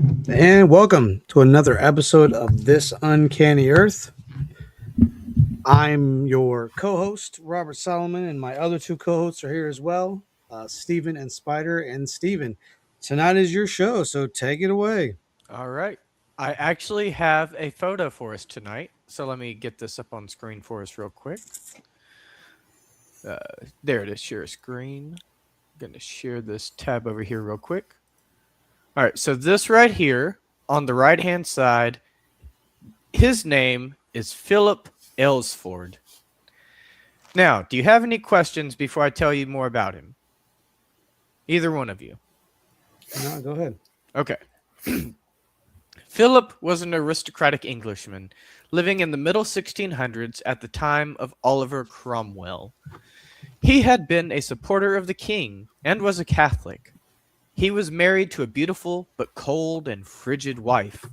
And welcome to another episode of This Uncanny Earth. I'm your co host, Robert Solomon, and my other two co hosts are here as well, Stephen and Spider. And Stephen, tonight is your show, so take it away. All right. I actually have a photo for us tonight. So let me get this up on screen for us real quick. Uh, there it is, share screen. I'm going to share this tab over here real quick. All right. So this right here on the right hand side, his name is Philip Elsford. Now, do you have any questions before I tell you more about him? Either one of you. No, go ahead. Okay. Philip was an aristocratic Englishman living in the middle 1600s at the time of Oliver Cromwell. He had been a supporter of the king and was a Catholic. He was married to a beautiful but cold and frigid wife,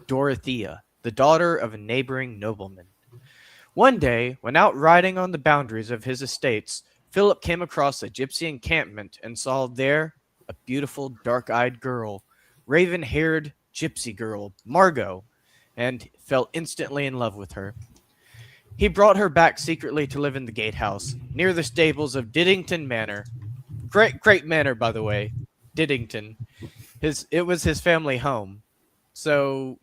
Dorothea, the daughter of a neighboring nobleman. One day, when out riding on the boundaries of his estates, Philip came across a gypsy encampment and saw there a beautiful dark-eyed girl, raven-haired gypsy girl, Margot, and fell instantly in love with her. He brought her back secretly to live in the gatehouse, near the stables of Diddington Manor. Great manor, by the way, Diddington. It was his family home. So,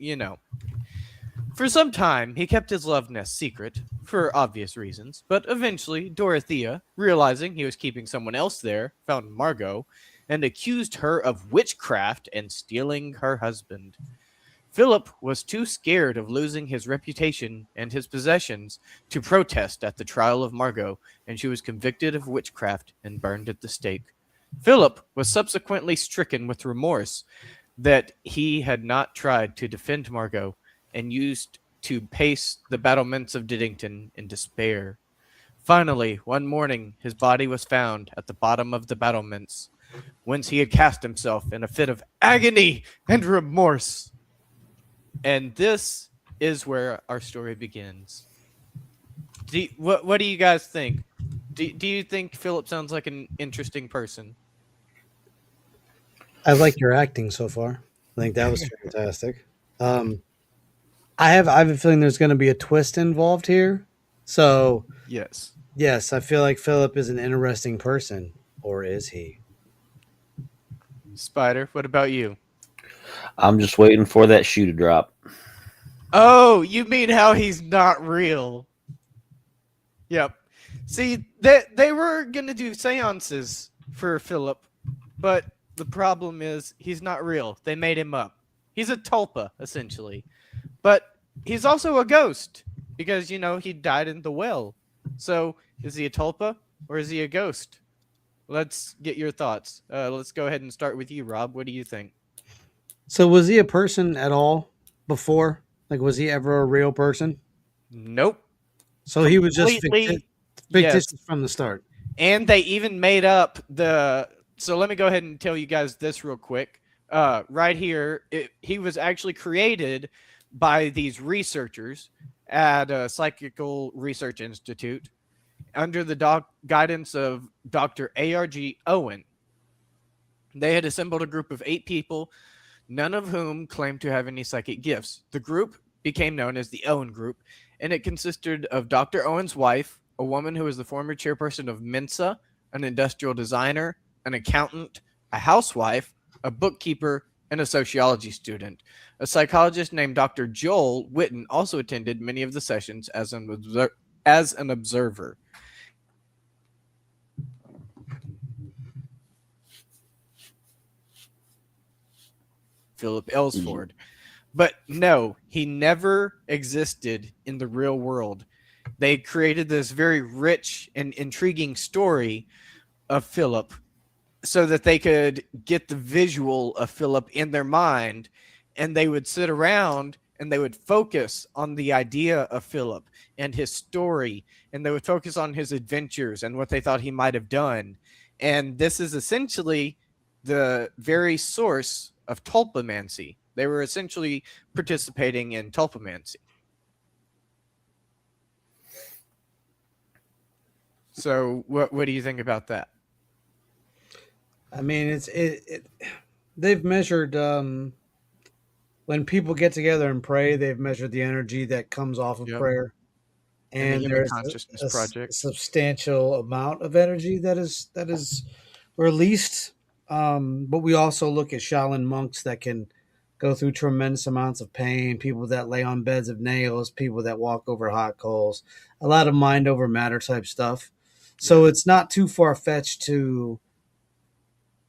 For some time, he kept his love nest secret, for obvious reasons, but eventually Dorothea, realizing he was keeping someone else there, found Margot and accused her of witchcraft and stealing her husband. Philip was too scared of losing his reputation and his possessions to protest at the trial of Margot, and she was convicted of witchcraft and burned at the stake. Philip was subsequently stricken with remorse that he had not tried to defend Margot and used to pace the battlements of Diddington in despair. Finally, one morning, his body was found at the bottom of the battlements, whence he had cast himself in a fit of agony and remorse. And this is where our story begins. What do you guys think? Do you think Philip sounds like an interesting person? I like your acting so far. I think that was fantastic. Um, I have a feeling there's going to be a twist involved here. So, Yes. yes, I feel like Philip is an interesting person, or is he? Spider, what about you? I'm just waiting for that shoe to drop. Oh, you mean how he's not real? Yep. See, they were gonna do seances for Philip, but the problem is he's not real. They made him up. He's a tulpa, essentially. But he's also a ghost because, he died in the well. So is he a tulpa or is he a ghost? Let's get your thoughts. Let's go ahead and start with you, Rob. What do you think? So, was he a person at all before? Like, was he ever a real person? Nope. So he was just Completely. Yes. fictitious from the start. And they even made up the. So let me go ahead and tell you guys this real quick. Right here, he was actually created by these researchers at a Psychical Research Institute under the guidance of Dr. A.R.G. Owen. They had assembled a group of 8 people, none of whom claimed to have any psychic gifts. The group became known as the Owen Group, and it consisted of Dr. Owen's wife, a woman who was the former chairperson of Mensa, an industrial designer, an accountant, a housewife, a bookkeeper, and a sociology student. A psychologist named Dr. Joel Witten also attended many of the sessions as an observer. Philip Elsford. But no, he never existed in the real world. They created this very rich and intriguing story of Philip so that they could get the visual of Philip in their mind, and they would sit around and they would focus on the idea of Philip and his story, and they would focus on his adventures and what they thought he might have done. And this is essentially the very source of tulpamancy. They were essentially participating in tulpamancy. So what do you think about that? I mean, they've measured when people get together and pray, they've measured the energy that comes off of Yep. prayer, And the and Human there's Consciousness a Project. substantial amount of energy that is released. But we also look at Shaolin monks that can go through tremendous amounts of pain, people that lay on beds of nails, people that walk over hot coals, a lot of mind over matter type stuff. So Yeah. it's not too far fetched to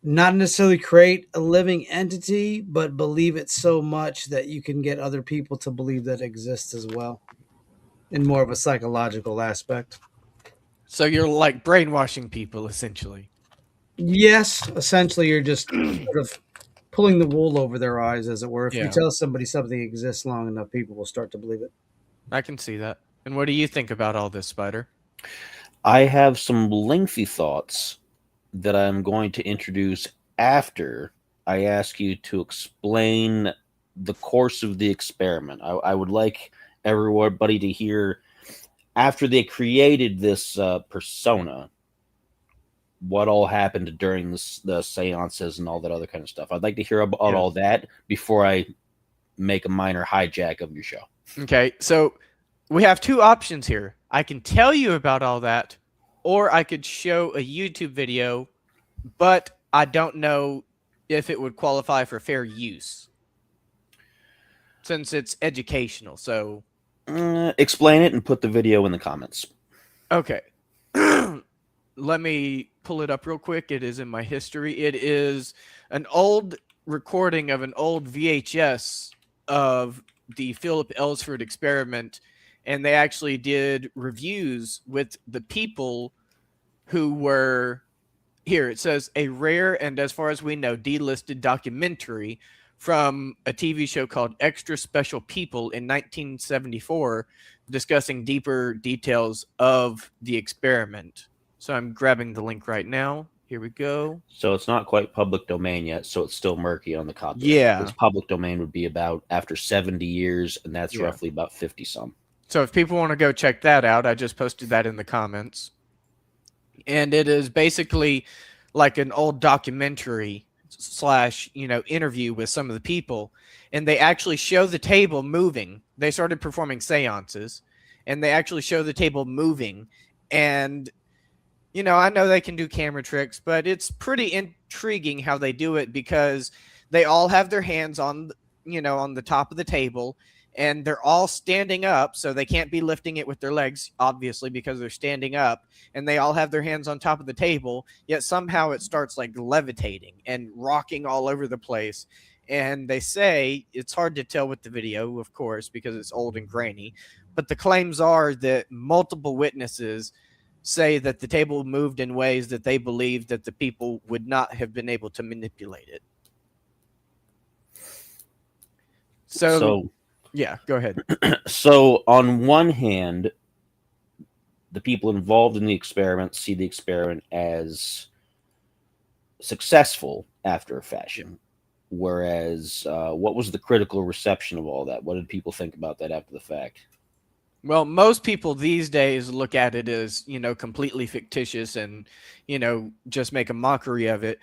not necessarily create a living entity, but believe it so much that you can get other people to believe that it exists as well in more of a psychological aspect. So you're like brainwashing people, essentially. Yes, essentially, you're just sort of pulling the wool over their eyes, as it were. If you Yeah, tell somebody something exists long enough, people will start to believe it. I can see that. And what do you think about all this, Spider? I have some lengthy thoughts that I'm going to introduce after I ask you to explain the course of the experiment. I would like everybody to hear, after they created this persona, what all happened during the seances and all that other kind of stuff. I'd like to hear about Yes. all that before I make a minor hijack of your show. Okay, so we have two options here. I can tell you about all that, or I could show a YouTube video, but I don't know if it would qualify for fair use since it's educational. So, Explain it and put the video in the comments. okay. Let me pull it up real quick. It is in my history. It is an old recording of an old VHS of the Philip Ellsford experiment, and they actually did reviews with the people who were here. It says a rare and, as far as we know, delisted documentary from a TV show called Extra Special People in 1974, discussing deeper details of the experiment. So I'm grabbing the link right now. Here we go. So it's not quite public domain yet, so it's still murky on the copyright. Yeah. This public domain would be about after 70 years, and that's Yeah. roughly about 50 some. So if people want to go check that out, I just posted that in the comments. And it is basically like an old documentary / interview with some of the people, and they actually show the table moving. They started performing seances, and they actually show the table moving. And I know they can do camera tricks, but it's pretty intriguing how they do it, because they all have their hands on the top of the table, and they're all standing up, so they can't be lifting it with their legs, obviously, because they're standing up, and they all have their hands on top of the table, yet somehow it starts like levitating and rocking all over the place. And they say it's hard to tell with the video, of course, because it's old and grainy, but the claims are that multiple witnesses say that the table moved in ways that they believe that the people would not have been able to manipulate it. So yeah, go ahead. So on one hand, the people involved in the experiment see the experiment as successful after a fashion. Whereas, what was the critical reception of all that? What did people think about that after the fact? Well, most people these days look at it as, completely fictitious and, just make a mockery of it.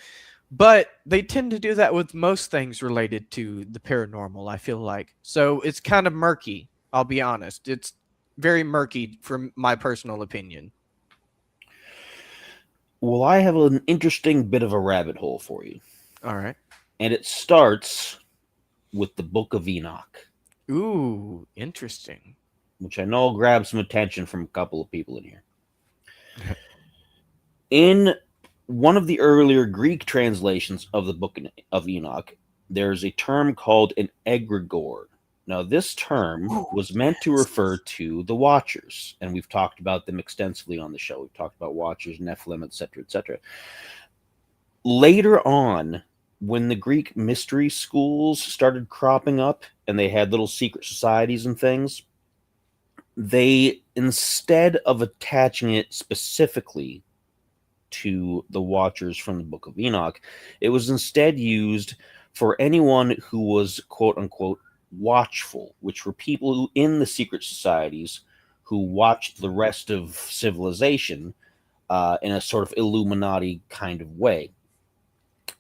But they tend to do that with most things related to the paranormal, I feel like. So it's kind of murky, I'll be honest. It's very murky from my personal opinion. Well, I have an interesting bit of a rabbit hole for you. All right. And it starts with the Book of Enoch. Ooh, interesting. Which I know will grab some attention from a couple of people in here. In one of the earlier Greek translations of the Book of Enoch, there's a term called an egregore. Now, this term was meant to refer to the Watchers, and we've talked about them extensively on the show. We've talked about Watchers, Nephilim, etc., etc. Later on, when the Greek mystery schools started cropping up, and they had little secret societies and things, they, instead of attaching it specifically to the Watchers from the Book of Enoch, it was instead used for anyone who was quote-unquote watchful, which were people who, in the secret societies, who watched the rest of civilization in a sort of Illuminati kind of way.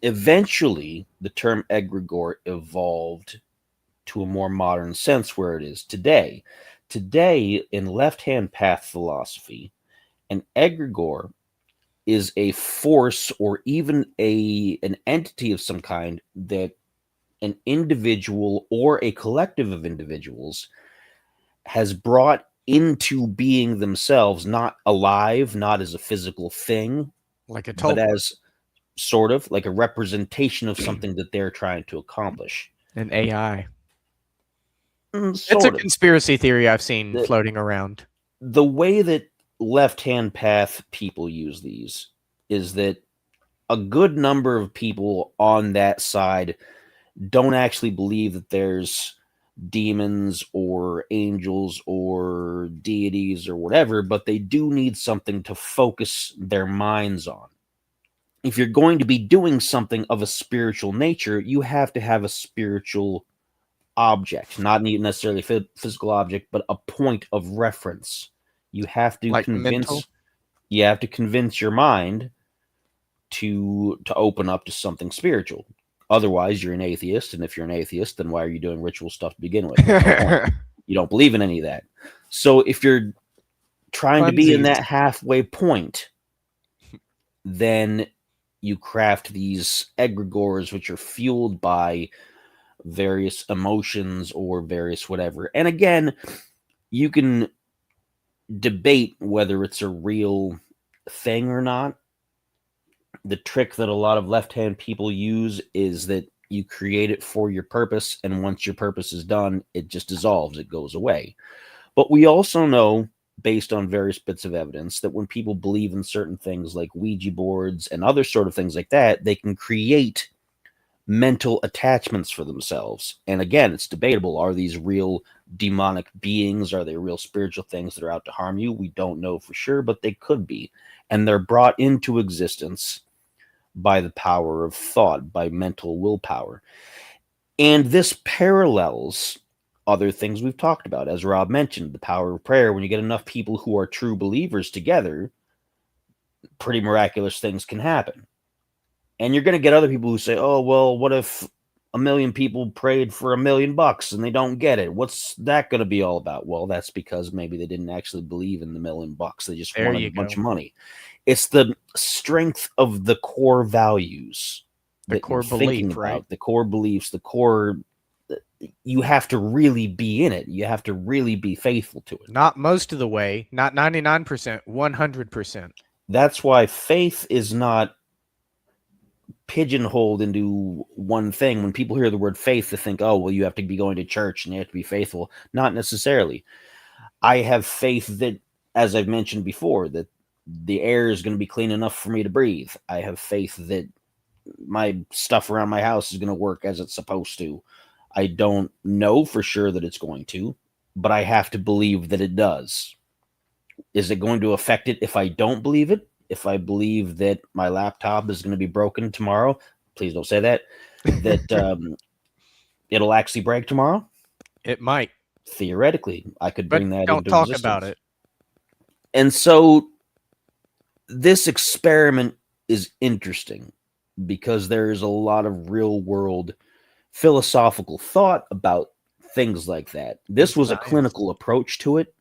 Eventually, the term egregore evolved to a more modern sense where it is today. Today, in left-hand path philosophy, an egregore is a force or even an entity of some kind that an individual or a collective of individuals has brought into being themselves, not alive, not as a physical thing, Like a but tulpa, as sort of like a representation of something that they're trying to accomplish. an AI. It's a Sort of. conspiracy theory I've seen The, floating around. the way that left-hand path people use these is that a good number of people on that side don't actually believe that there's demons or angels or deities or whatever, but they do need something to focus their minds on. If you're going to be doing something of a spiritual nature, you have to have a spiritual object, not necessarily a physical object, but a point of reference. You have to Like convince mental? you have to convince your mind to open up to something spiritual. Otherwise, you're an atheist, and if you're an atheist, then why are you doing ritual stuff to begin with? You don't believe in any of that. So if you're trying to be in Funsies. that halfway point, then you craft these egregores, which are fueled by various emotions or various whatever. And again, you can debate whether it's a real thing or not. The trick that a lot of left-hand people use is that you create it for your purpose, and once your purpose is done, it just dissolves, it goes away. But we also know, based on various bits of evidence, that when people believe in certain things like Ouija boards and other sort of things like that, they can create mental attachments for themselves. And again, it's debatable. Are these real demonic beings? Are they real spiritual things that are out to harm you? We don't know for sure, but they could be. And they're brought into existence by the power of thought, by mental willpower. And this parallels other things we've talked about. As Rob mentioned, the power of prayer. When you get enough people who are true believers together, pretty miraculous things can happen. And you're going to get other people who say, oh, well, what if a million people prayed for $1 million and they don't get it? What's that going to be all about? Well, that's because maybe they didn't actually believe in the $1 million. They just wanted a bunch of money. It's the strength of the core values, the core belief, right? The core beliefs, the core. You have to really be in it. You have to really be faithful to it. Not most of the way, not 99%, 100%. That's why faith is not pigeonholed into one thing. When people hear the word faith, they think, oh, well, you have to be going to church and you have to be faithful. Not necessarily. I have faith that, as I've mentioned before, that the air is going to be clean enough for me to breathe. I have faith that my stuff around my house is going to work as it's supposed to. I don't know for sure that it's going to, but I have to believe that it does. Is it going to affect it if I don't believe it? If I believe that my laptop is going to be broken tomorrow, please don't say that, it'll actually break tomorrow? It might. Theoretically, I could bring that don't into talk existence. about it. And so this experiment is interesting because there is a lot of real world philosophical thought about things like that. This was a clinical approach to it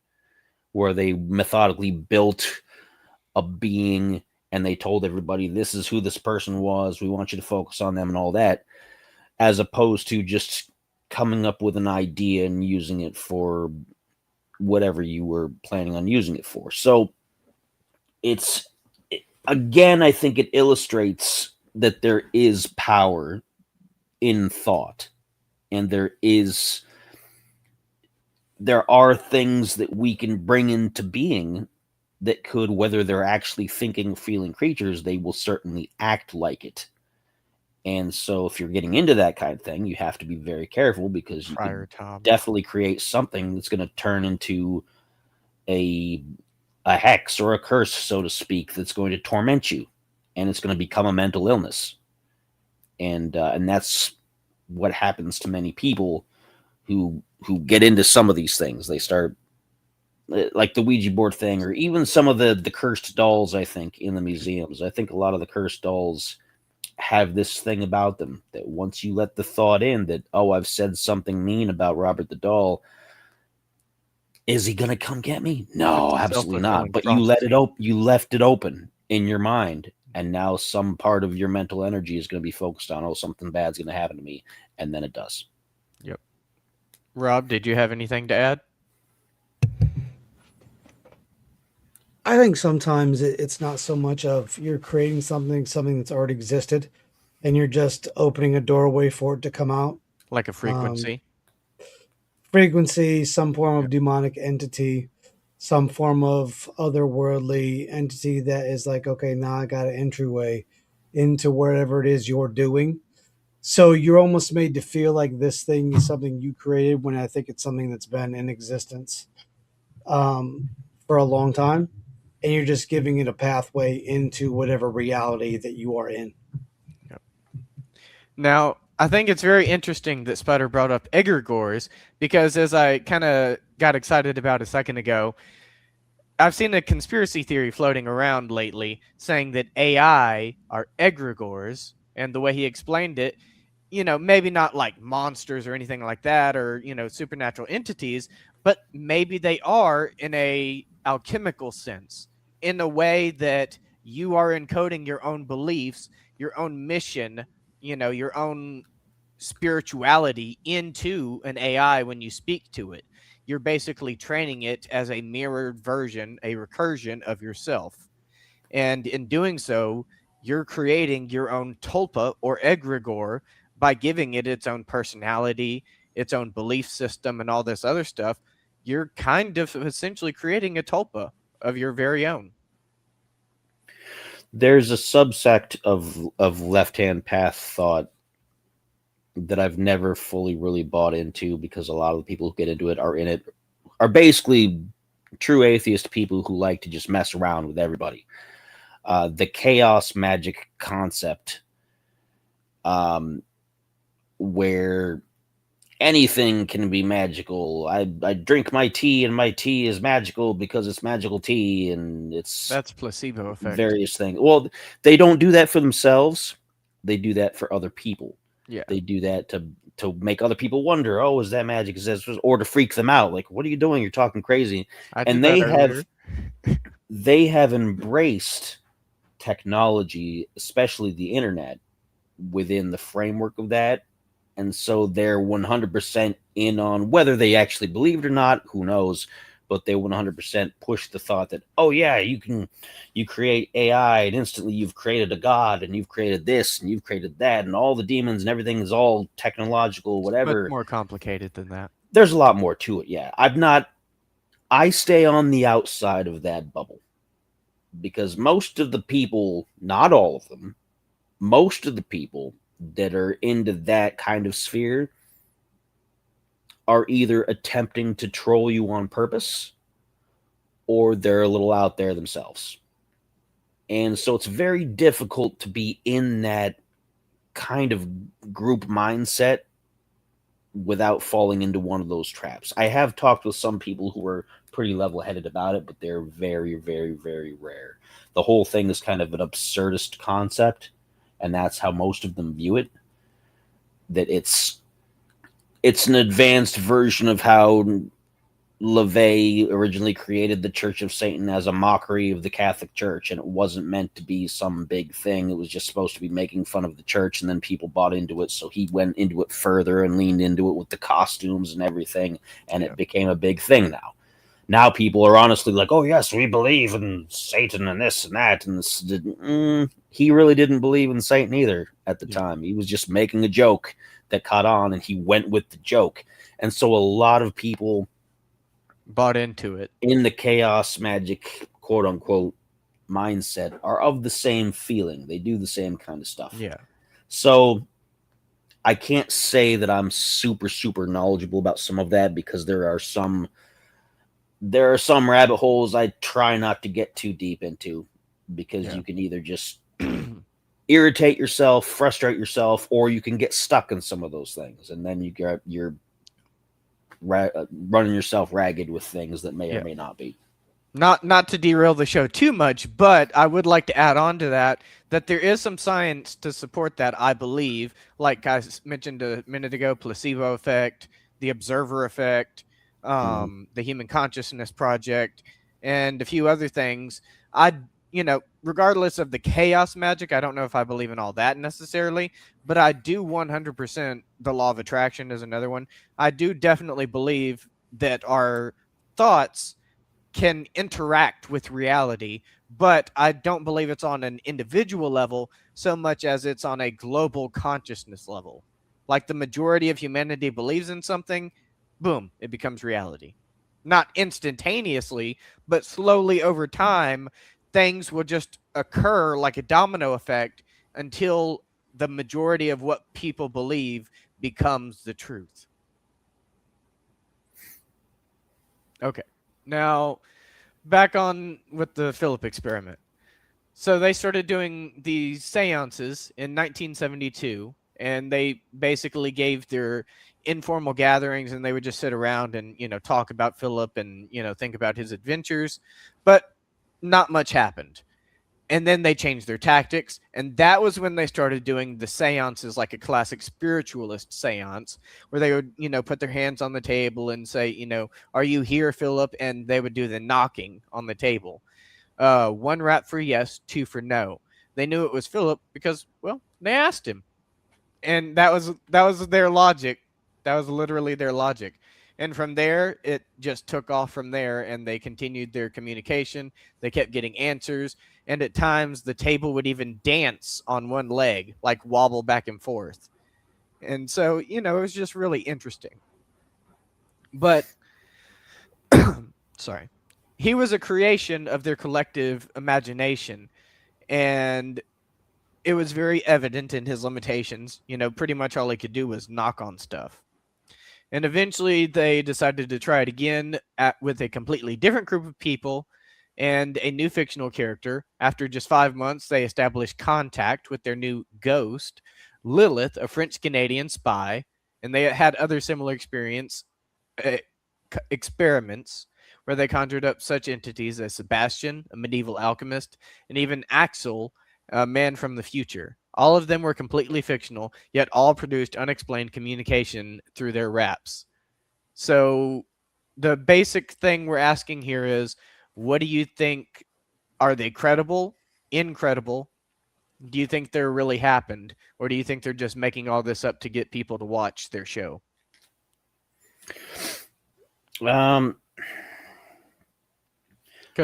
where they methodically built a being and they told everybody, this is who this person was. We want you to focus on them and all that, as opposed to just coming up with an idea and using it for whatever you were planning on using it for. So again, I think it illustrates that there is power in thought, and there are things that we can bring into being that could, whether they're actually thinking, feeling creatures, they will certainly act like it. And so if you're getting into that kind of thing, you have to be very careful, because you can definitely create something that's going to turn into a hex or a curse, so to speak, that's going to torment you, and it's going to become a mental illness. And that's what happens to many people who get into some of these things. They start, like the Ouija board thing, or even some of the cursed dolls, I think, in the museums. I think a lot of the cursed dolls have this thing about them that once you let the thought in that, oh, I've said something mean about Robert the Doll, is he gonna come get me? It's No, a absolutely not. self-fulfilling But you let it prophecy. you left it open in your mind, and now some part of your mental energy is going to be focused on, oh, something bad's going to happen to me, and then it does. Yep. Rob, did you have anything to add? I think sometimes it's not so much of you're creating something that's already existed, and you're just opening a doorway for it to come out. Like a Um, frequency? Frequency, some form Yeah. of demonic entity, some form of otherworldly entity that is like, okay, now I got an entryway into whatever it is you're doing. So you're almost made to feel like this thing is something you created when I think it's something that's been in existence um, for a long time. And you're just giving it a pathway into whatever reality that you are in. Yep. Now, I think it's very interesting that Spider brought up egregores because, as I kind of got excited about a second ago, I've seen a conspiracy theory floating around lately saying that AI are egregores, and the way he explained it, maybe not like monsters or anything like that, or supernatural entities, but maybe they are in a alchemical sense, in a way that you are encoding your own beliefs, your own mission, your own spirituality into an AI when you speak to it. You're basically training it as a mirrored version, a recursion of yourself. And in doing so, you're creating your own tulpa or egregore by giving it its own personality, its own belief system, and all this other stuff. You're kind of essentially creating a tulpa of your very own. There's a subsect of left hand path thought that I've never fully really bought into, because a lot of the people who get into it are basically true atheist people who like to just mess around with everybody. The chaos magic concept, where anything can be magical. I drink my tea and my tea is magical because it's magical tea, and it's That's placebo effect. various things. Well, they don't do that for themselves. They do that for other people. Yeah. They do that to make other people wonder, oh, is that magic? Is this, or to freak them out? Like, what are you doing? You're talking crazy. I did And that earlier. they have embraced technology, especially the internet, within the framework of that. And so they're 100% in on, whether they actually believe it or not, who knows, but they 100% push the thought that, oh yeah, you create AI and instantly you've created a god, and you've created this and you've created that, and all the demons and everything is all technological, Much whatever. more complicated than that. There's a lot more to it. Yeah. I stay on the outside of that bubble, because most of the people, not all of them, most of the people that are into that kind of sphere are either attempting to troll you on purpose, or they're a little out there themselves. And so it's very difficult to be in that kind of group mindset without falling into one of those traps. I have talked with some people who are pretty level headed about it, but they're very, very, very rare. The whole thing is kind of an absurdist concept, and that's how most of them view it. That it's an advanced version of how LaVey originally created the Church of Satan as a mockery of the Catholic Church, and it wasn't meant to be some big thing. It was just supposed to be making fun of the church, and then people bought into it, so he went into it further and leaned into it with the costumes and everything, and it became a big thing now. Now people are honestly like, oh yes, we believe in Satan and this and that, and this. He really didn't believe in Satan either at the time. He was just making a joke that caught on, and he went with the joke. And so a lot of people Bought into it in the chaos magic, quote unquote, mindset are of the same feeling. They do the same kind of stuff. Yeah. So I can't say that I'm super, super knowledgeable about some of that, because there are some rabbit holes I try not to get too deep into, because you can either just irritate yourself, frustrate yourself, or you can get stuck in some of those things, and then you're running yourself ragged with things that may or may not be. Not to derail the show too much, but I would like to add on to that there is some science to support that, I believe. Like guys mentioned a minute ago, placebo effect, the observer effect, the Human Consciousness Project, and a few other things. Regardless of the chaos magic, I don't know if I believe in all that necessarily, but I do 100%. The law of attraction is another one. I do definitely believe that our thoughts can interact with reality, but I don't believe it's on an individual level so much as it's on a global consciousness level. Like the majority of humanity believes in something, boom, it becomes reality. Not instantaneously, but slowly over time, things will just occur like a domino effect until the majority of what people believe becomes the truth. Okay. Now, back on with the Philip experiment. So they started doing these seances in 1972, and they basically gave their informal gatherings, and they would just sit around and, talk about Philip and, think about his adventures. But not much happened. And then they changed their tactics, and that was when they started doing the seances like a classic spiritualist seance, where they would, put their hands on the table and say, are you here, Philip? And they would do the knocking on the table. One rap for yes, two for no. They knew it was Philip because, well, they asked him, and that was their logic. That was literally their logic. And from there, it just took off from there, and they continued their communication. They kept getting answers, and at times the table would even dance on one leg, like wobble back and forth. And so, it was just really interesting. But, sorry, he was a creation of their collective imagination, and it was very evident in his limitations. Pretty much all he could do was knock on stuff. And eventually they decided to try it again with a completely different group of people and a new fictional character. After just 5 months, they established contact with their new ghost, Lilith, a French-Canadian spy, and they had other similar experiments where they conjured up such entities as Sebastian, a medieval alchemist, and even Axel, a man from the future. All of them were completely fictional, yet all produced unexplained communication through their raps. So the basic thing we're asking here is, what do you think? Are they credible? Incredible? Do you think they're really happened? Or do you think they're just making all this up to get people to watch their show? Because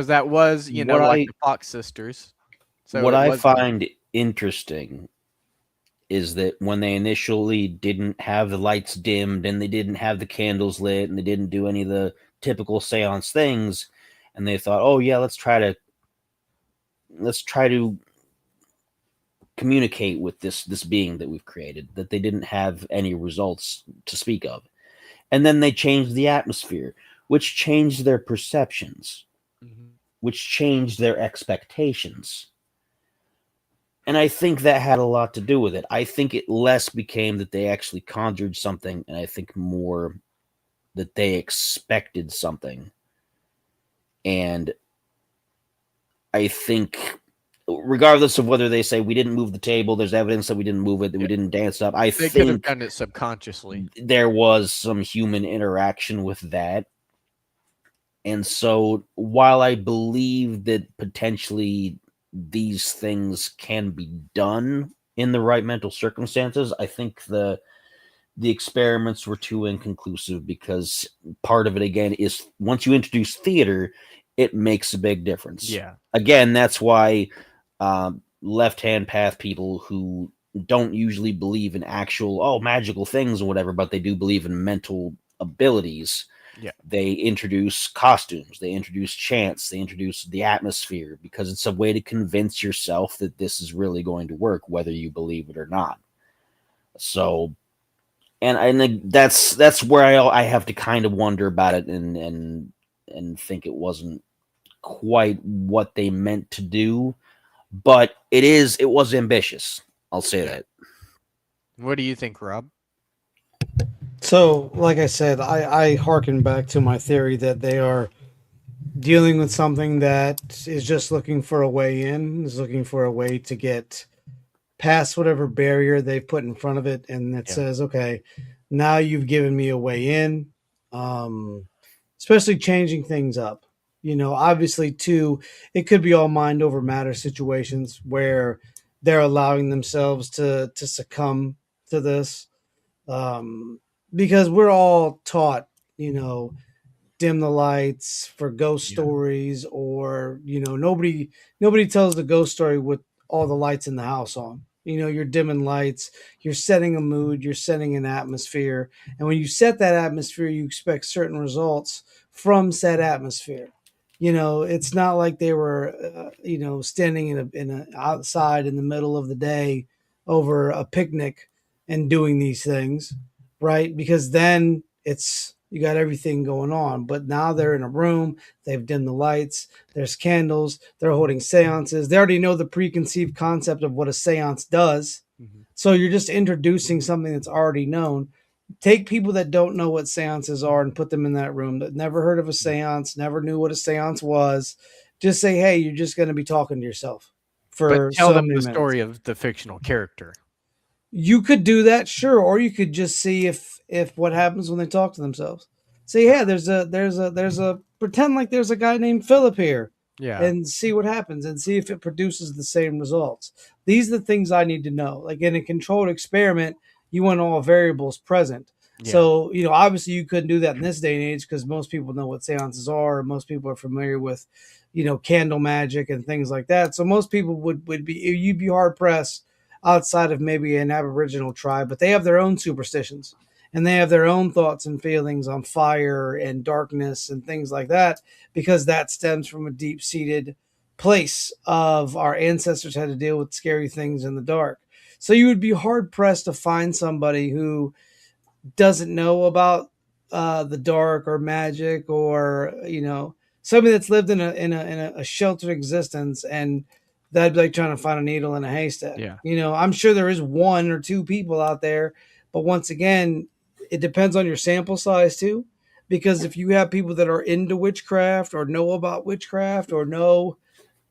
that was, like the Fox sisters. So what I find interesting is that when they initially didn't have the lights dimmed and they didn't have the candles lit and they didn't do any of the typical seance things, and they thought, oh yeah, let's try to communicate with this being that we've created, that they didn't have any results to speak of. And then they changed the atmosphere, which changed their perceptions, which changed their expectations. And I think that had a lot to do with it. I think it less became that they actually conjured something, and I think more that they expected something. And I think, regardless of whether they say we didn't move the table, there's evidence that we didn't move it, that we didn't dance up. They could have done it subconsciously. There was some human interaction with that. And so while I believe that potentially these things can be done in the right mental circumstances, I think the experiments were too inconclusive, because part of it, again, is once you introduce theater, it makes a big difference. Yeah. Again, that's why left-hand path people who don't usually believe in actual, magical things or whatever, but they do believe in mental abilities. Yeah. They introduce costumes, they introduce chants, they introduce the atmosphere, because it's a way to convince yourself that this is really going to work, whether you believe it or not. So, and I think that's where I have to kind of wonder about it and think it wasn't quite what they meant to do, but it was ambitious. I'll say that. What do you think, Rob? So, like I said, I hearken back to my theory that they are dealing with something that is just looking for a way in, is looking for a way to get past whatever barrier they've put in front of it, and it Yeah. says, okay, now you've given me a way in. Um, Especially changing things up. Obviously, too, it could be all mind over matter situations where they're allowing themselves to succumb to this, because we're all taught, dim the lights for ghost Yeah. stories, or nobody tells the ghost story with all the lights in the house on. You're dimming lights, you're setting a mood, you're setting an atmosphere, and when you set that atmosphere you expect certain results from said atmosphere. It's not like they were standing in a outside in the middle of the day over a picnic and doing these things, right? Because then it's you got everything going on. But now they're in a room, they've dimmed the lights, there's candles, they're holding seances. They already know the preconceived concept of what a seance does. Mhm. So you're just introducing something that's already known. Take people that don't know what seances are and put them in that room, that never heard of a Yeah. seance, never knew what a seance was. Just say, hey, you're just going to be talking to yourself But for tell so them many the minutes. story of the fictional character. You could do that, sure, or you could just see if what happens when they talk to themselves. Say, yeah, there's a pretend like there's a guy named Philip here, Yeah. and see what happens, and see if it produces the same results. These are the things I need to know. Like in a controlled experiment, you want all variables present. Yeah. So obviously you couldn't do that in this day and age because most people know what seances are, and most people are familiar with, candle magic and things like that. So most people would be you'd be hard pressed outside of maybe an Aboriginal tribe, but they have their own superstitions and they have their own thoughts and feelings on fire and darkness and things like that, because that stems from a deep seated place of our ancestors had to deal with scary things in the dark. So you would be hard pressed to find somebody who doesn't know about the dark or magic, or somebody that's lived in a sheltered existence, and that'd be like trying to find a needle in a haystack. Yeah. I'm sure there is one or two people out there, but once again, it depends on your sample size too. Because if you have people that are into witchcraft or know about witchcraft or know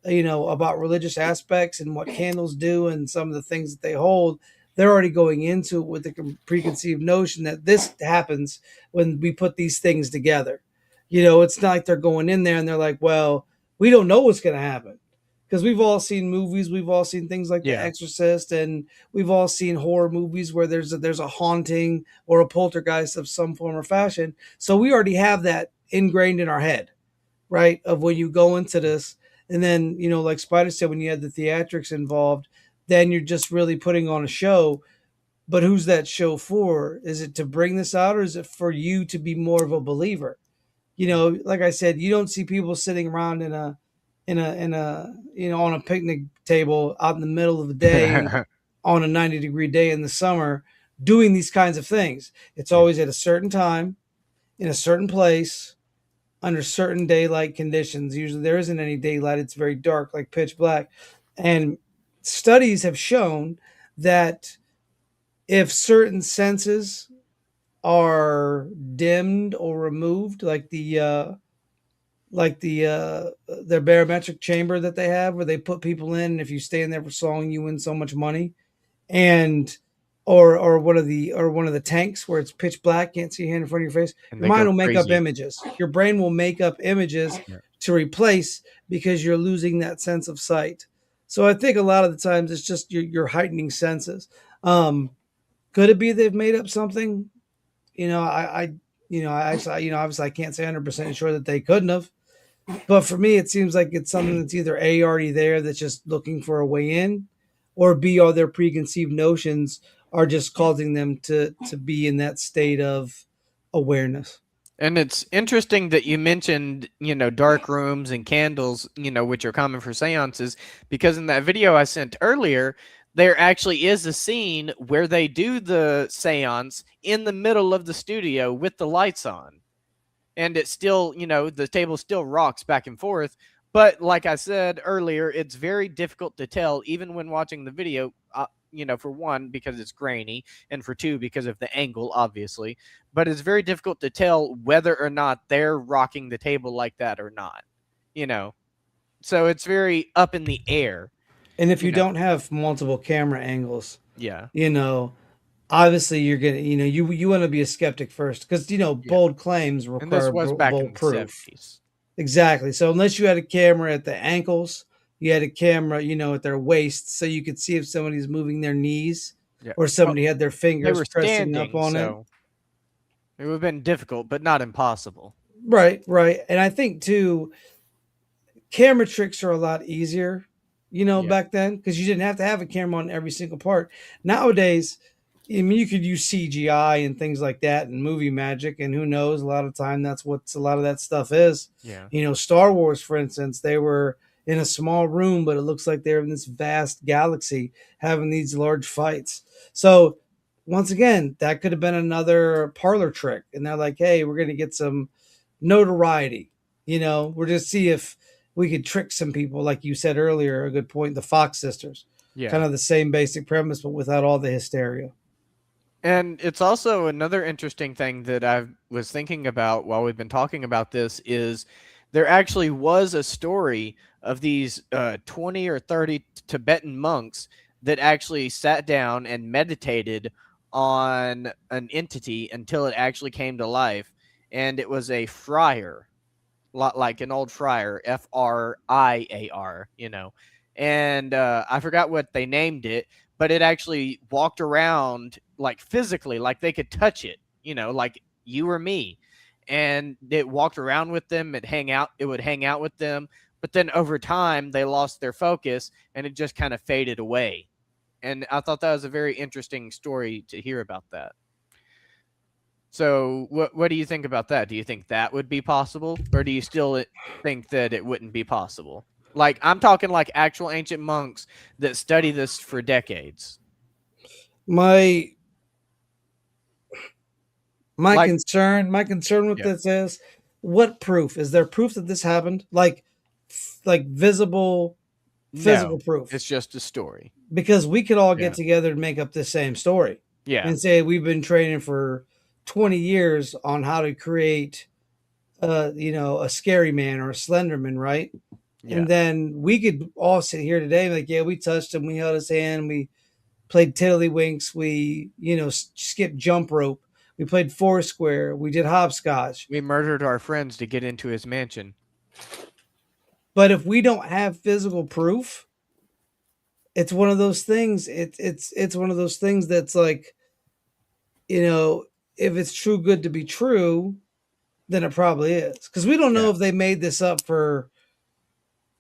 about religious aspects and what candles do and some of the things that they hold, they're already going into it with the preconceived notion that this happens when we put these things together. It's not like they're going in there and they're like, well, we don't know what's going to happen, because we've all seen movies, we've all seen things like The Yeah. Exorcist, and we've all seen horror movies where there's a haunting or a poltergeist of some form or fashion. So we already have that ingrained in our head, right? Of when you go into this, and then like Spider said, when you had the theatrics involved, then you're just really putting on a show. But who's that show for? Is it to bring this out, or is it for you to be more of a believer? Like I said, you don't see people sitting around in a on a picnic table out in the middle of the day on a 90-degree day in the summer doing these kinds of things. It's Yeah. always at a certain time, in a certain place, under certain daylight conditions. Usually there isn't any daylight, it's very dark, like pitch black. And studies have shown that if certain senses are dimmed or removed, like their barometric chamber that they have where they put people in, and if you stay in there for so long you win so much money, and or one of the tanks where it's pitch black, can't see your hand in front of your face, And your they mind go will make up crazy. images. Your brain will make up images Yeah. to replace, because you're losing that sense of sight. So I think a lot of the times it's just your heightening senses. Could it be they've made up something? Obviously I can't say 100% sure that they couldn't have, but for me, it seems like it's something that's either A, already there, that's just looking for a way in, or B, all their preconceived notions are just causing them to be in that state of awareness. And it's interesting that you mentioned, dark rooms and candles, which are common for seances, because in that video I sent earlier, there actually is a scene where they do the seance in the middle of the studio with the lights on. And it's still, the table still rocks back and forth. But like I said earlier, it's very difficult to tell, even when watching the video. For one, because it's grainy, and for two, because of the angle, obviously. But it's very difficult to tell whether or not they're rocking the table like that or not. you know. So it's very up in the air, And if you you know. don't have multiple camera angles, Yeah. you know, obviously you're gonna, you want to be a skeptic first because Yeah. bold claims And this require was back in bold the proof. 70s. Exactly. So unless you had a camera at the ankles, you had a camera, at their waist, so you could see if somebody's moving their knees Yeah. or Well, somebody had their they fingers were pressing up standing, on it. so it would have been difficult, but not impossible. Right, right. And I think too, camera tricks are a lot easier, Yeah. back then because you didn't have to have a camera on every single part. Nowadays, I mean, you could use CGI and things like that and movie magic, and who knows? A lot of time, that's what a lot of that stuff is. Yeah. Star Wars, for instance, they were in a small room, but it looks like they're in this vast galaxy having these large fights. So, once again, that could have been another parlor trick, and they're like, "Hey, we're going to get some notoriety. We're just see if we could trick some people, like you said earlier, a good point, the Fox sisters. Yeah. Kind of the same basic premise, but without all the hysteria. And it's also another interesting thing that I was thinking about while we've been talking about this is there actually was a story of these 20 or 30 Tibetan monks that actually sat down and meditated on an entity until it actually came to life. And it was a friar, like an old friar, Friar, And I forgot what they named it, but it actually walked around like physically, like they could touch it, like you or me. And it walked around with them, it would hang out with them, but then over time they lost their focus and it just kind of faded away. And I thought that was a very interesting story to hear about that. So what do you think about that? Do you think that would be possible, or do you still think that it wouldn't be possible? Like, I'm talking like actual ancient monks that study this for decades. My my Like, concern with yeah, this is, what proof is there? Proof that this happened, like visible physical no, proof? it's just a story. Because we could all get Yeah, together and make up the same story yeah, and say we've been training for 20 years on how to create a scary man or a slenderman, right? yeah. And then we could all sit here today and like, yeah, we touched him, we held his hand, we played tiddlywinks, we skipped jump rope, we played foursquare, we did hopscotch. We murdered our friends to get into his mansion. But if we don't have physical proof, it's one of those things. It's one of those things that's like, if it's too good to be true, then it probably is. Because we don't know Yeah, if they made this up for,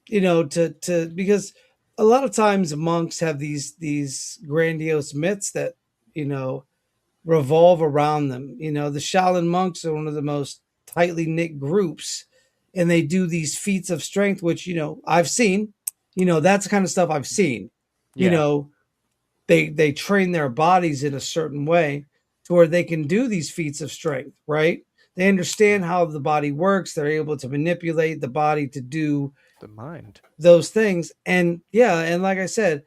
to because a lot of times monks have these grandiose myths that, you know, revolve around them. The Shaolin monks are one of the most tightly knit groups, and they do these feats of strength, which, I've seen. That's the kind of stuff I've seen. You yeah, know, they train their bodies in a certain way to where they can do these feats of strength, right? They understand how the body works. They're able to manipulate the body to do the mind. those things. And yeah, and like I said,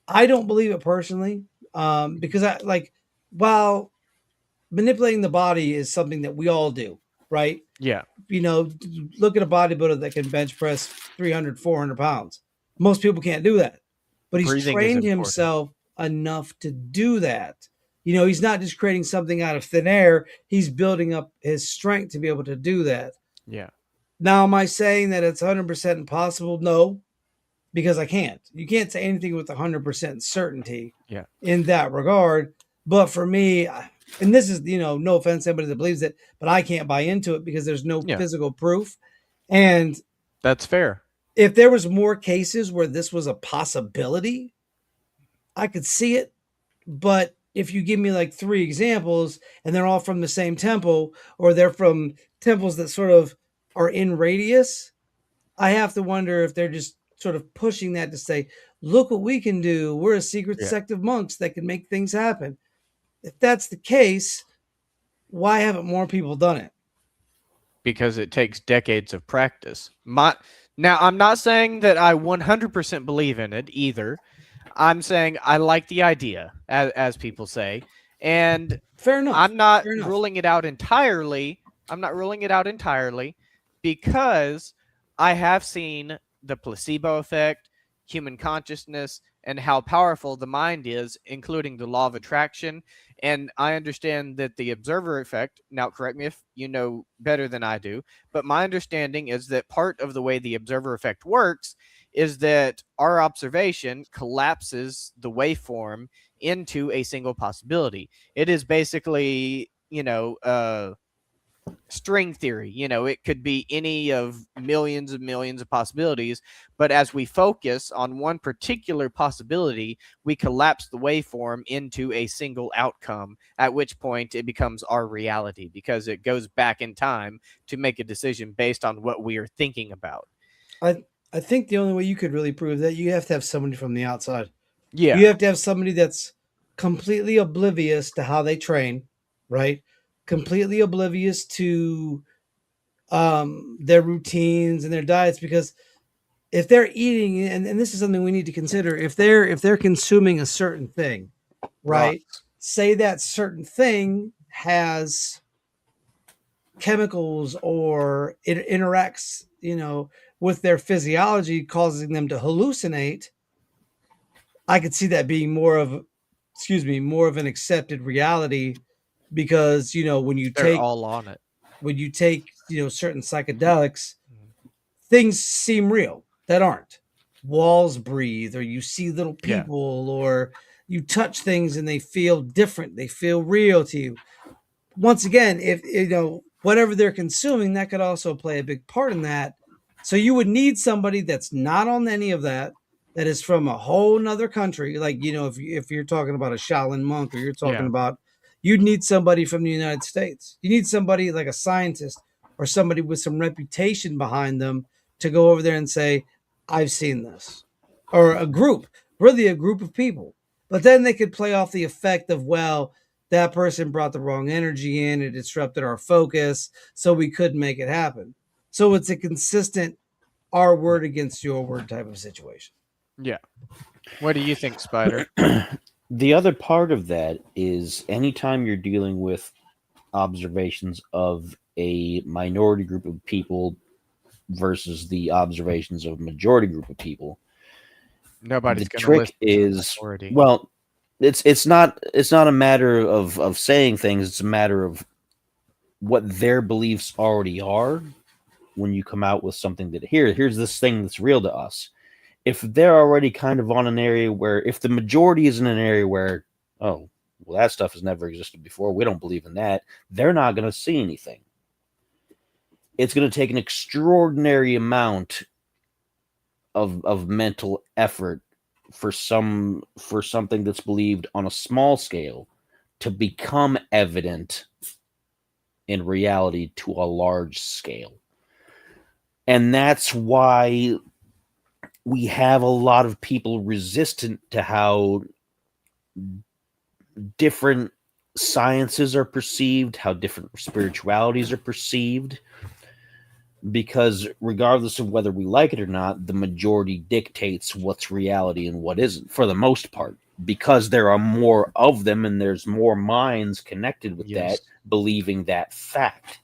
I don't believe it personally, because I like, while manipulating the body is something that we all do, right? Yeah, You know, look at a bodybuilder that can bench press 300, 400 pounds. Most people can't do that, but he's breathing is trained important. himself enough to do that. He's not just creating something out of thin air, he's building up his strength to be able to do that. Yeah, Now, am I saying that it's 100% impossible? No, because I can't. You can't say anything with 100% certainty yeah, in that regard. But for me, and this is, no offense to anybody that believes it, but I can't buy into it because there's no yeah. physical proof. And That's fair. if there was more cases where this was a possibility, I could see it. But if you give me like three examples and they're all from the same temple, or they're from temples that sort of are in radius, I have to wonder if they're just sort of pushing that to say, look what we can do. We're a secret Yeah, sect of monks that can make things happen. If that's the case, why haven't more people done it? because it takes decades of practice. Now, I'm not saying that I 100% believe in it either. I'm saying I like the idea, as people say, and Fair enough. I'm not Fair enough. ruling it out entirely. I'm not ruling it out entirely because I have seen the placebo effect, human consciousness, and how powerful the mind is, including the law of attraction. And I understand that the observer effect, now correct me if you know better than I do, but my understanding is that part of the way the observer effect works is that our observation collapses the waveform into a single possibility. It is basically, string theory. It could be any of millions and millions of possibilities, but as we focus on one particular possibility, we collapse the waveform into a single outcome, at which point it becomes our reality because it goes back in time to make a decision based on what we are thinking about. I think the only way you could really prove that, you have to have somebody from the outside. Yeah. You have to have somebody that's completely oblivious to how they train, right? Completely oblivious to their routines and their diets, because if they're eating, and this is something we need to consider, if they're consuming a certain thing, Right. right? Say that certain thing has chemicals or it interacts, with their physiology, causing them to hallucinate. I could see that being more of an accepted reality, because They're all on it. when you take certain psychedelics, things seem real that aren't. Walls breathe, or you see little Yeah. people, or you touch things and they feel different. They feel real to you. Once again, if whatever they're consuming, that could also play a big part in that. So you would need somebody that's not on any of that, that is from a whole nother country. Like, if you're talking about a Shaolin monk, or you're talking Yeah. about, you'd need somebody from the United States. You need somebody like a scientist, or somebody with some reputation behind them, to go over there and say, I've seen this. Or a group, really a group of people. But then they could play off the effect of, well, that person brought the wrong energy in, it disrupted our focus, so we couldn't make it happen. So it's a consistent our word against your word type of situation. Yeah. What do you think, Spider? The other part of that is anytime you're dealing with observations of a minority group of people versus the observations of a majority group of people, Nobody's the going to trick listen to the is, minority. well, it's not a matter of saying things, it's a matter of what their beliefs already are. When you come out with something that here's this thing that's real to us, if they're already kind of on an area where, if the majority is in an area where, oh, well, that stuff has never existed before, we don't believe in that, they're not going to see anything. It's going to take an extraordinary amount of mental effort for something that's believed on a small scale to become evident in reality to a large scale. And that's why we have a lot of people resistant to how different sciences are perceived, how different spiritualities are perceived, because regardless of whether we like it or not, the majority dictates what's reality and what isn't, for the most part, because there are more of them and there's more minds connected with that, believing that fact.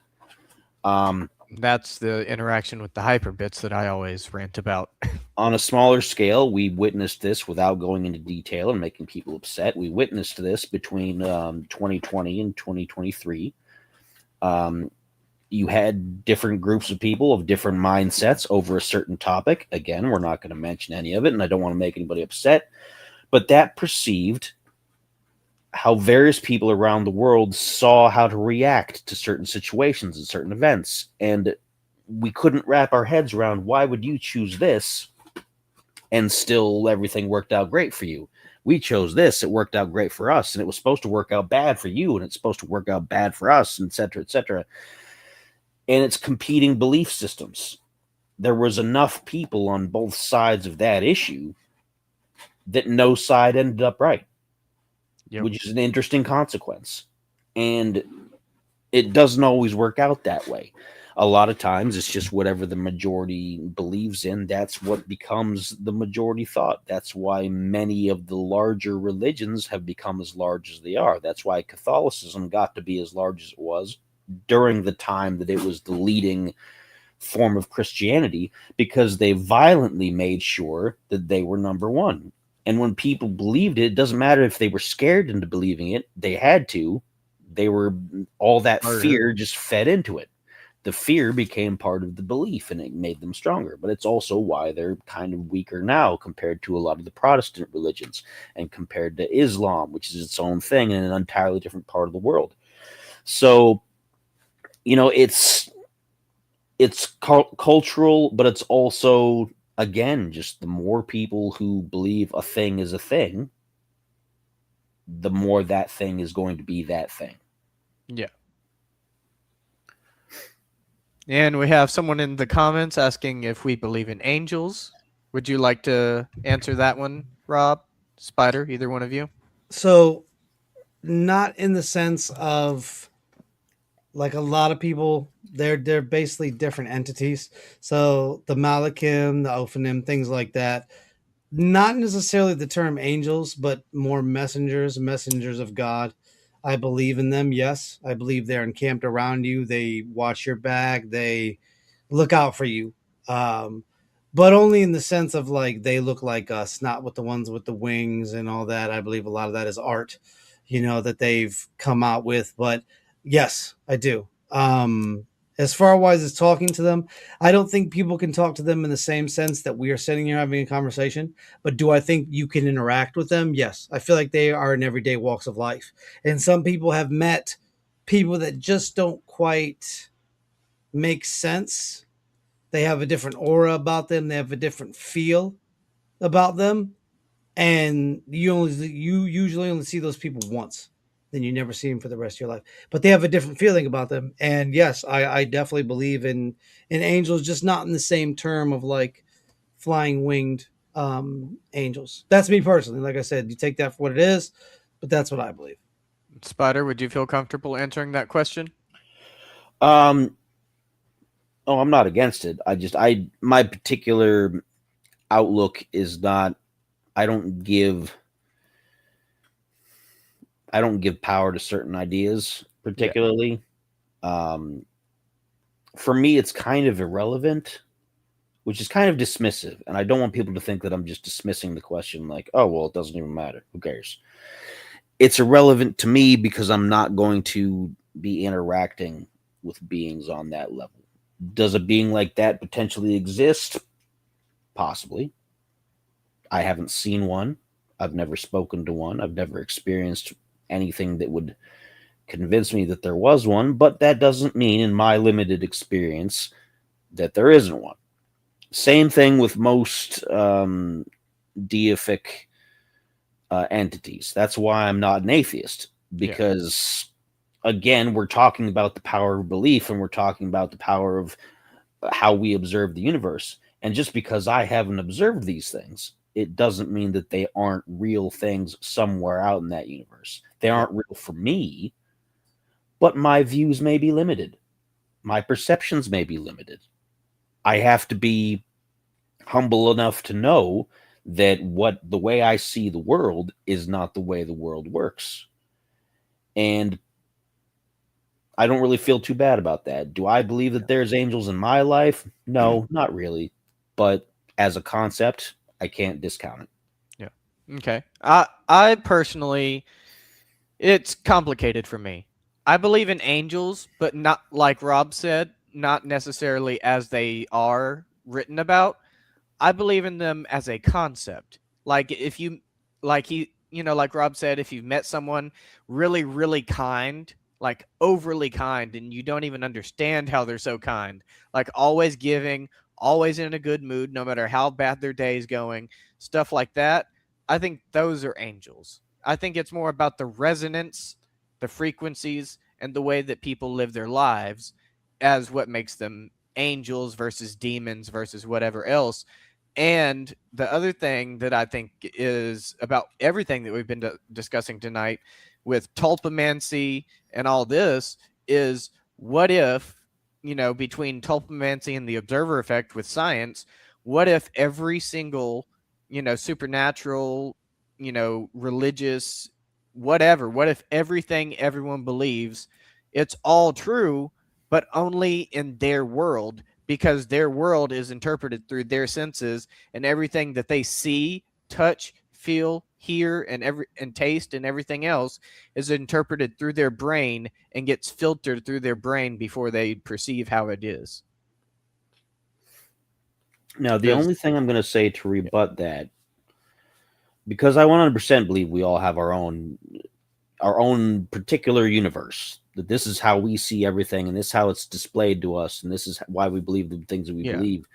That's the interaction with the hyperbits that I always rant about. On a smaller scale, we witnessed this, without going into detail and making people upset. We witnessed this between 2020 and 2023. You had different groups of people of different mindsets over a certain topic. Again, we're not going to mention any of it, and I don't want to make anybody upset. But that perceived how various people around the world saw how to react to certain situations and certain events. And we couldn't wrap our heads around, why would you choose this and still everything worked out great for you? We chose this, it worked out great for us, and it was supposed to work out bad for you, and it's supposed to work out bad for us, et cetera, et cetera. And it's competing belief systems. There was enough people on both sides of that issue that no side ended up right. Yep. Which is an interesting consequence. And it doesn't always work out that way. A lot of times it's just whatever the majority believes in, that's what becomes the majority thought. That's why many of the larger religions have become as large as they are. That's why Catholicism got to be as large as it was during the time that it was the leading form of Christianity because they violently made sure that they were number one. And when people believed it, it doesn't matter if they were scared into believing it, they had to. They were, all that fear just fed into it. The fear became part of the belief and it made them stronger. But it's also why they're kind of weaker now compared to a lot of the Protestant religions and compared to Islam, which is its own thing in an entirely different part of the world. So, it's cultural, but it's also, again, just the more people who believe a thing is a thing, the more that thing is going to be that thing. Yeah. And we have someone in the comments asking if we believe in angels. Would you like to answer that one, Rob, Spider, either one of you? So, not in the sense of like a lot of people, they're basically different entities. So the Malachim, the Ophanim, things like that. Not necessarily the term angels, but more messengers of God. I believe in them. Yes, I believe they're encamped around you. They watch your back. They look out for you. Um, but only in the sense of like they look like us, not with the ones with the wings and all that. I believe a lot of that is art, that they've come out with. But yes, I do. As far as talking to them, I don't think people can talk to them in the same sense that we are sitting here having a conversation. But do I think you can interact with them? Yes. I feel like they are in everyday walks of life. And some people have met people that just don't quite make sense. They have a different aura about them. They have a different feel about them. And you usually only see those people once. Then you never see them for the rest of your life. But they have a different feeling about them. And yes, I definitely believe in angels, just not in the same term of like flying winged angels. That's me personally. Like I said, you take that for what it is, but that's what I believe. Spider, would you feel comfortable answering that question? Um, oh, I'm not against it. My particular outlook is not. I don't give power to certain ideas particularly. Yeah. For me, it's kind of irrelevant, which is kind of dismissive. And I don't want people to think that I'm just dismissing the question like, oh, well, it doesn't even matter. Who cares? It's irrelevant to me because I'm not going to be interacting with beings on that level. Does a being like that potentially exist? Possibly. I haven't seen one. I've never spoken to one. I've never experienced anything that would convince me that there was one, but that doesn't mean in my limited experience that there isn't one. Same thing with most deific entities. That's why I'm not an atheist, because again, we're talking about the power of belief and we're talking about the power of how we observe the universe. And just because I haven't observed these things, it doesn't mean that they aren't real things somewhere out in that universe. They aren't real for me, but my views may be limited. My perceptions may be limited. I have to be humble enough to know that the way I see the world is not the way the world works. And I don't really feel too bad about that. Do I believe that there's angels in my life? No, not really. But as a concept, I can't discount it. Yeah. Okay. I personally, it's complicated for me. I believe in angels, but not like Rob said, not necessarily as they are written about. I believe in them as a concept. Like if you, like like Rob said, if you've met someone really, really kind, like overly kind, and you don't even understand how they're so kind, like always giving, always in a good mood, no matter how bad their day is going, stuff like that. I think those are angels. I think it's more about the resonance, the frequencies, and the way that people live their lives as what makes them angels versus demons versus whatever else. And the other thing that I think is about everything that we've been discussing tonight with tulpamancy and all this is what if, between tulpamancy and the observer effect with science, what if every single, supernatural, religious, whatever, what if everything everyone believes, it's all true, but only in their world because their world is interpreted through their senses, and everything that they see, touch, feel, hear, and taste and everything else is interpreted through their brain and gets filtered through their brain before they perceive how it is. Now, the only thing I'm going to say to rebut that, because I 100% believe we all have our own particular universe, that this is how we see everything, and this is how it's displayed to us, and this is why we believe the things that we believe.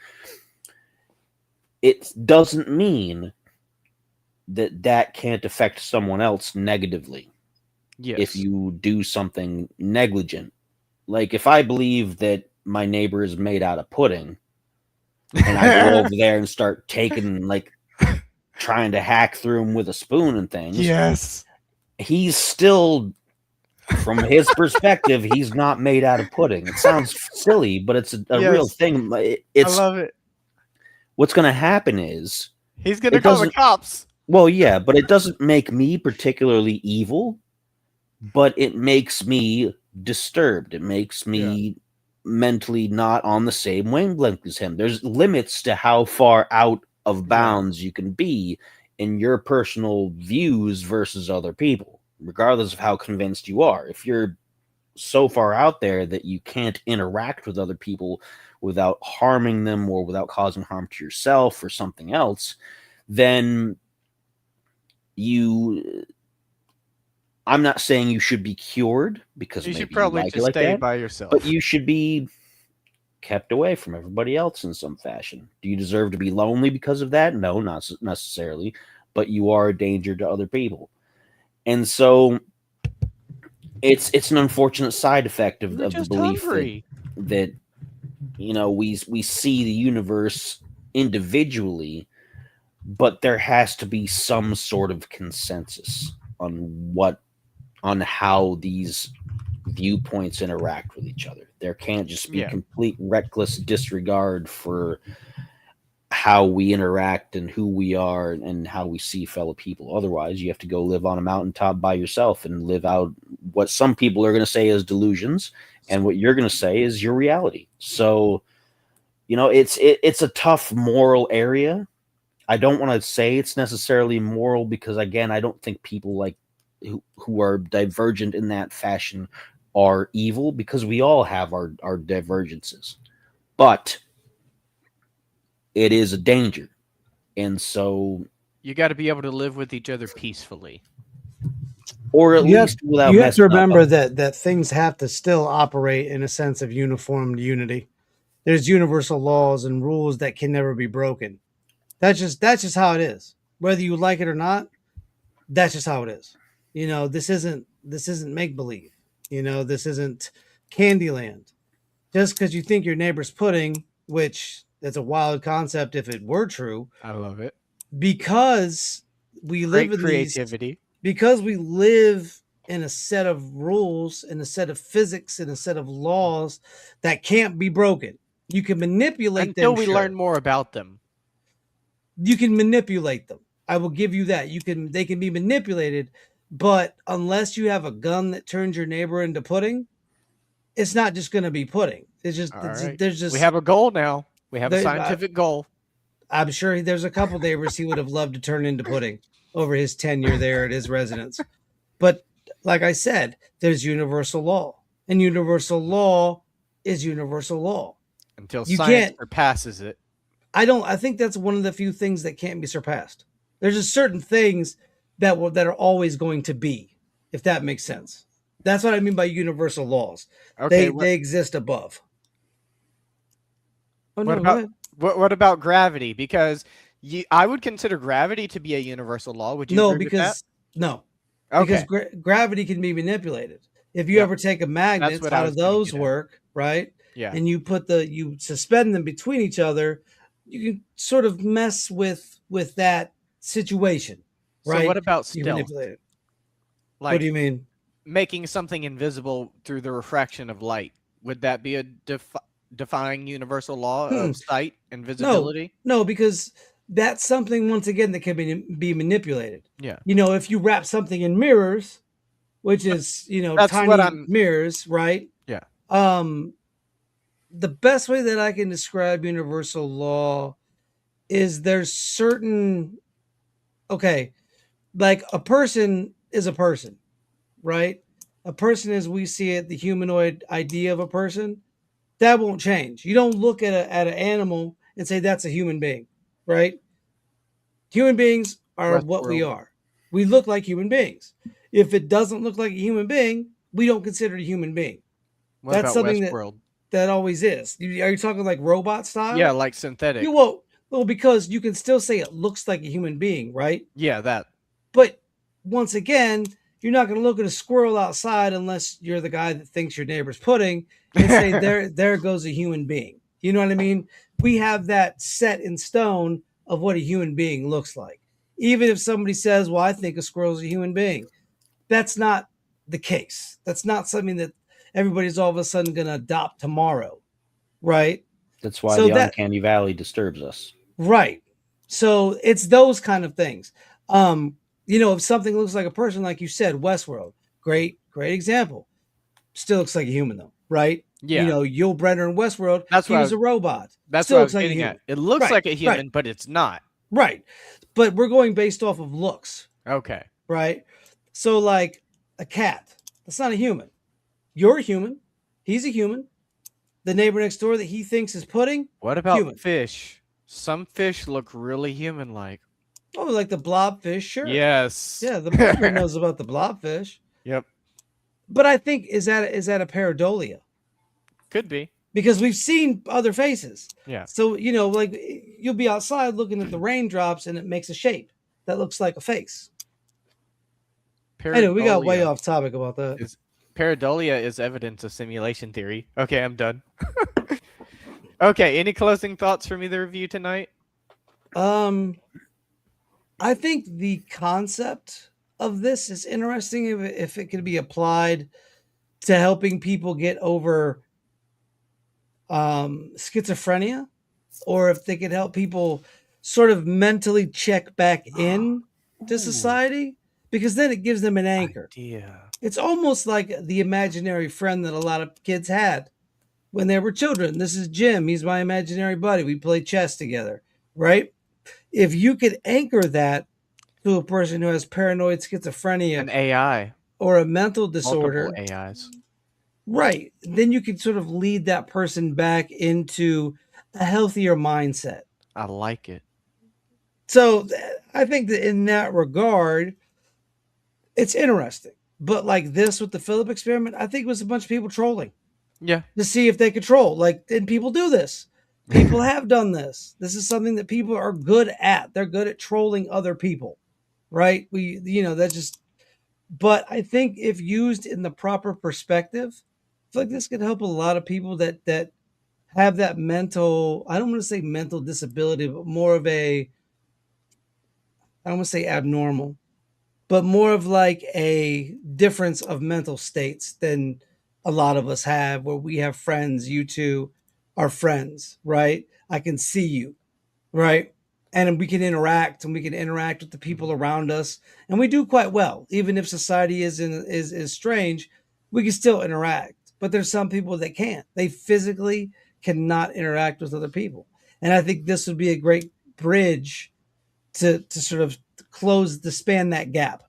It doesn't mean that can't affect someone else negatively. Yes. If you do something negligent. Like, if I believe that my neighbor is made out of pudding, and I go over there and start taking, like, trying to hack through him with a spoon and things. Yes. He's still, from his perspective, he's not made out of pudding. It sounds silly, but it's a real thing. I love it. What's going to happen is he's going to call the cops. Well, yeah, but it doesn't make me particularly evil, but it makes me disturbed. It makes me mentally not on the same wavelength as him. There's limits to how far out of bounds you can be in your personal views versus other people, regardless of how convinced you are. If you're so far out there that you can't interact with other people without harming them or without causing harm to yourself or something else, then I'm not saying you should be cured, because you should probably just stay by yourself. But you should be kept away from everybody else in some fashion. Do you deserve to be lonely because of that? No, not necessarily. But you are a danger to other people. And so it's an unfortunate side effect of the belief that we see the universe individually, but there has to be some sort of consensus on how these viewpoints interact with each other. There can't just be complete reckless disregard for how we interact and who we are and how we see fellow people. Otherwise, you have to go live on a mountaintop by yourself and live out what some people are going to say is delusions, and what you're going to say is your reality. So, it's a tough moral area. I don't want to say it's necessarily moral, because, again, I don't think people like who are divergent in that fashion are evil, because we all have our divergences. But it is a danger. And so you got to be able to live with each other peacefully. Or at least without you have to remember that things have to still operate in a sense of uniform unity. There's universal laws and rules that can never be broken. That's just how it is. Whether you like it or not, that's just how it is. This isn't make believe. This isn't Candyland. Just because you think your neighbor's pudding, which that's a wild concept if it were true. I love it. Because we live in creativity. Because we live in a set of rules, in a set of physics, in a set of laws that can't be broken. You can manipulate them until we learn more about them. You can manipulate them. I will give you that. They can be manipulated, but unless you have a gun that turns your neighbor into pudding, it's not just going to be pudding. It's just we have a goal now. We have a scientific goal. I'm sure there's a couple neighbors he would have loved to turn into pudding over his tenure there at his residence. But like I said, there's universal law, and universal law is universal law until science surpasses it. I think that's one of the few things that can't be surpassed. There's just certain things that are always going to be, if that makes sense. That's what I mean by universal laws. Okay, they exist above. Oh, what about gravity? Because I would consider gravity to be a universal law. Would you agree with that? No. Okay. Because gravity can be manipulated. If you ever take a magnet, how do those work, right? Yeah. And you suspend them between each other, you can sort of mess with that situation, right? So what about stealth? What do you mean? Making something invisible through the refraction of light. Would that be a defying universal law of sight and visibility? No, because that's something, once again, that can be manipulated. Yeah. If you wrap something in mirrors, which is, tiny mirrors, right? Yeah. the best way that I can describe universal law is there's certain, okay, like a person is a person, right? A person as we see it, the humanoid idea of a person, that won't change. You don't look at an animal and say that's a human being, right? Human beings are what we Westworld. are. We look like human beings. If it doesn't look like a human being, we don't consider it a human being. What That's about something Westworld? that always is. Are you talking like robot Yeah, style? like You synthetic. won't. Well, because you can still say it looks like a human being, right? Yeah, that. But once again, you're not going to look at a squirrel outside unless you're the guy that thinks your neighbor's pudding and say there goes a human being. You know what I mean? We have that set in stone of what a human being looks like. Even if somebody says, "Well, I think a squirrel's a human being," that's not the case. That's not something that everybody's all of a sudden going to adopt tomorrow, right? That's why So the that uncanny valley disturbs us. Right. So it's those kind of things. If something looks like a person, like you said, Westworld, great example. Still looks like a human though, right? Yeah, Yul Brynner in Westworld, that's he what I was was. a robot. That's what Still I looks was like a getting at. human. It looks Right, like a right, human, but it's not. right. But we're going based off of looks, Okay. right? So like a cat, that's not a human. You're a human. He's a human. The neighbor next door that he thinks is pudding, What about human. fish? Some fish look really human-like. Oh, like the blobfish, sure. Yes. Yeah, everybody knows about the blobfish. Yep. But I think is that a pareidolia? Could be. Because we've seen other faces. Yeah. So, like you'll be outside looking at the raindrops and it makes a shape that looks like a face. I know we got way Pareidolia off topic about that. is pareidolia is evidence of simulation theory. Okay, I'm done. Okay, any closing thoughts from either of you tonight? Um I think the concept of this is interesting if it could be applied to helping people get over schizophrenia, or if they could help people sort of mentally check back in to society, because then it gives them an anchor. Idea. It's almost like the imaginary friend that a lot of kids had when they were children. This is Jim. He's my imaginary buddy. We play chess together, right? If you could anchor that to a person who has paranoid schizophrenia An AI. or a mental Multiple disorder, AIs. right, then you could sort of lead that person back into a healthier mindset. I like it. So I think that in that regard, it's interesting. But like this with the Philip experiment, I think it was a bunch of people trolling Yeah. to see if they could troll. Like, and people do this. People have done this. This is something that people are good at. They're good at trolling other people, right? That just. But I think if used in the proper perspective, I feel like this could help a lot of people that have that mental. I don't want to say mental disability, but more of a. I don't want to say abnormal, but more of like a difference of mental states than a lot of us have, where we have friends. You two are friends, right? I can see you, right? And we can interact, and we can interact with the people around us, and we do quite well. Even if society is strange, we can still interact. But there's some people that can't. They physically cannot interact with other people, and I think this would be a great bridge to sort of close the span that gap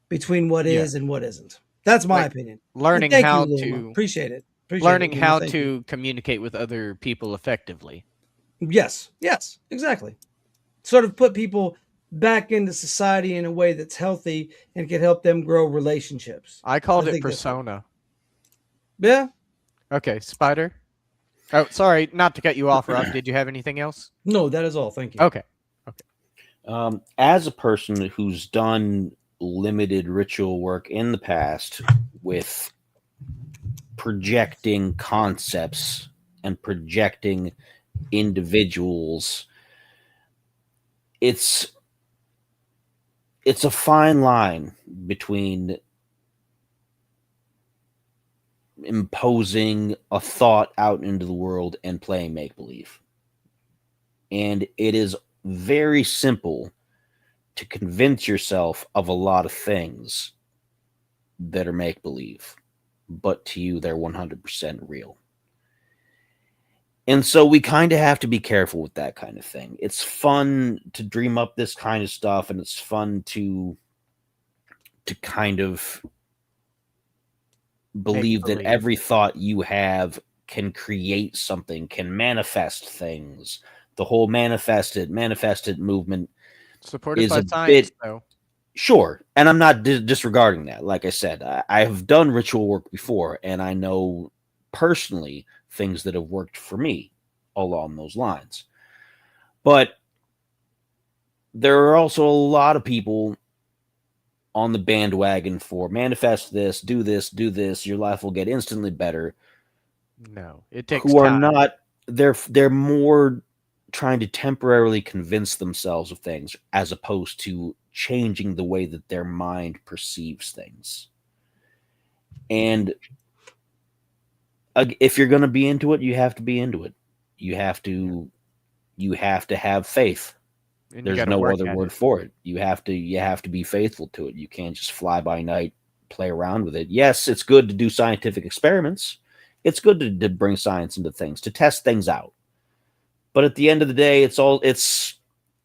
between what Yeah. is and what isn't. That's my Like opinion. And learning thank you, how Luma. to Appreciate it. Appreciate it, learning Luma. how Thank you. to communicate with other people effectively. Yes, exactly. Sort of put people back into society in a way that's healthy and can help them grow relationships. I I called it think that's right. persona. Yeah. Okay, Spider. Oh, sorry, not to cut you off, Rob. Did you have anything else? No, that is all. Thank you. Okay. As a person who's done limited ritual work in the past with projecting concepts and projecting individuals, it's a fine line between imposing a thought out into the world and playing make believe. And it is very simple to convince yourself of a lot of things that are make believe, but to you, they're 100% real. And so we kind of have to be careful with that kind of thing. It's fun to dream up this kind of stuff, and it's fun to kind of believe that believe. every thought you have can create something, can manifest things. The whole manifested movement Supported is by a science, bit though. sure, and I'm not disregarding that. Like I said, I have done ritual work before, and I know personally things that have worked for me along those lines. But there are also a lot of people on the bandwagon for manifest this, do this, your life will get instantly better, No, it takes who are time. not they're more trying to temporarily convince themselves of things as opposed to changing the way that their mind perceives things. And if you're going to be into it, you have to be into it. You have to you have to have faith. And you There's got to no work other at word it. for it. You have to be faithful to it. You can't just fly by night, play around with it. Yes, it's good to do scientific experiments. It's good to bring science into things, to test things out. But at the end of the day, it's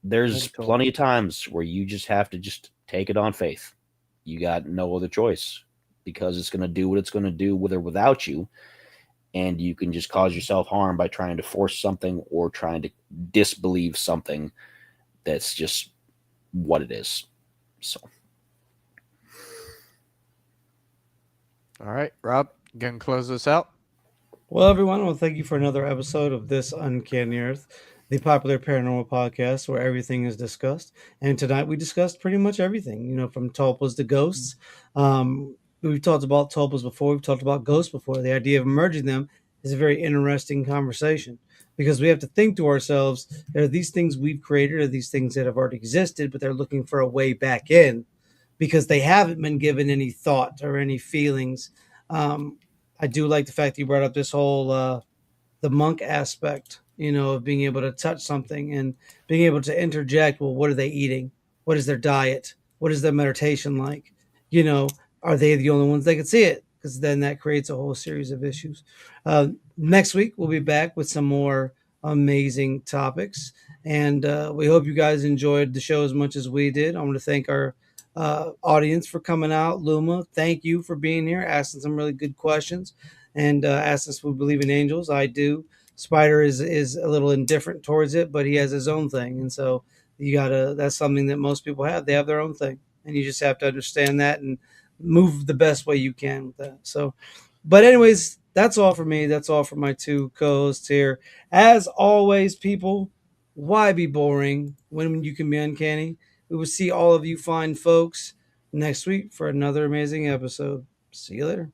there's Mental. plenty of times where you just have to just take it on faith. You got no other choice because it's going to do what it's going to do with or without you, and you can just cause yourself harm by trying to force something or trying to disbelieve something that's just what it is. So, All right, Rob, you gonna close this out? Well, everyone, I want to thank you for another episode of This Uncanny Earth, the popular paranormal podcast where everything is discussed. And tonight we discussed pretty much everything, from tulpas to ghosts. We've talked about tulpas before, we've talked about ghosts before. The idea of merging them is a very interesting conversation because we have to think to ourselves, there are these things we've created, or these things that have already existed, but they're looking for a way back in because they haven't been given any thought or any feelings. Um, I do like the fact that you brought up this whole the monk aspect, of being able to touch something and being able to interject. Well, what are they eating? What is their diet? What is their meditation like? You know, are they the only ones that can see it? Because then that creates a whole series of issues. Next week we'll be back with some more amazing topics, and we hope you guys enjoyed the show as much as we did. I want to thank our audience for coming out. Luma, thank you for being here, asking some really good questions, and asked us if we believe in angels. I do. Spider is a little indifferent towards it, but he has his own thing, and so you gotta. That's something that most people have. They have their own thing, and you just have to understand that and move the best way you can with that. So, but anyways, that's all for me. That's all for my two co-hosts here. As always, people, why be boring when you can be uncanny? We will see all of you fine folks next week for another amazing episode. See you later.